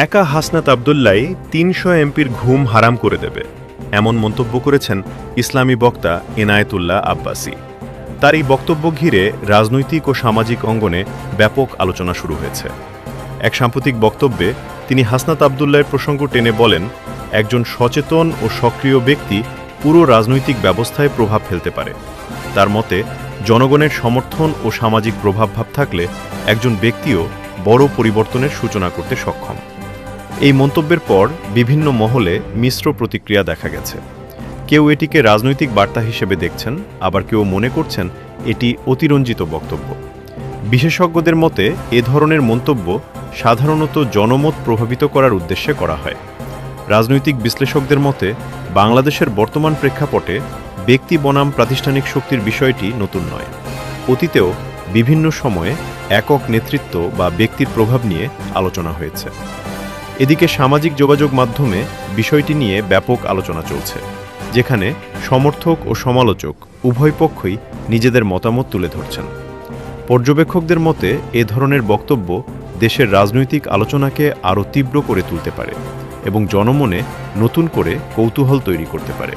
একা হাসনাত আবদুল্লাই ৩০০ এমপির ঘুম হারাম করে দেবে, এমন মন্তব্য করেছেন ইসলামী বক্তা এনায়েতুল্লাহ আব্বাসী। তার এই বক্তব্য ঘিরে রাজনৈতিক ও সামাজিক অঙ্গনে ব্যাপক আলোচনা শুরু হয়েছে। এক সাম্প্রতিক বক্তব্যে তিনি হাসনাত আবদুল্লাহর প্রসঙ্গ টেনে বলেন, একজন সচেতন ও সক্রিয় ব্যক্তি পুরো রাজনৈতিক ব্যবস্থায় প্রভাব ফেলতে পারে। তার মতে, জনগণের সমর্থন ও সামাজিক প্রভাবভাব থাকলে একজন ব্যক্তিও বড় পরিবর্তনের সূচনা করতে সক্ষম। এই মন্তব্যের পর বিভিন্ন মহলে মিশ্র প্রতিক্রিয়া দেখা গেছে। কেউ এটিকে রাজনৈতিক বার্তা হিসেবে দেখছেন, আবার কেউ মনে করছেন এটি অতিরঞ্জিত বক্তব্য। বিশেষজ্ঞদের মতে এ ধরনের মন্তব্য সাধারণত জনমত প্রভাবিত করার উদ্দেশ্যে করা হয়। রাজনৈতিক বিশ্লেষকদের মতে বাংলাদেশের বর্তমান প্রেক্ষাপটে ব্যক্তি বনাম প্রাতিষ্ঠানিক শক্তির বিষয়টি নতুন নয়। অতীতেও বিভিন্ন সময়ে একক নেতৃত্ব বা ব্যক্তির প্রভাব নিয়ে আলোচনা হয়েছে। এদিকে সামাজিক যোগাযোগ মাধ্যমে বিষয়টি নিয়ে ব্যাপক আলোচনা চলছে, যেখানে সমর্থক ও সমালোচক উভয় পক্ষই নিজেদের মতামত তুলে ধরছেন। পর্যবেক্ষকদের মতে এ ধরনের বক্তব্য দেশের রাজনৈতিক আলোচনাকে আরও তীব্র করে তুলতে পারে এবং জনমনে নতুন করে কৌতূহল তৈরি করতে পারে।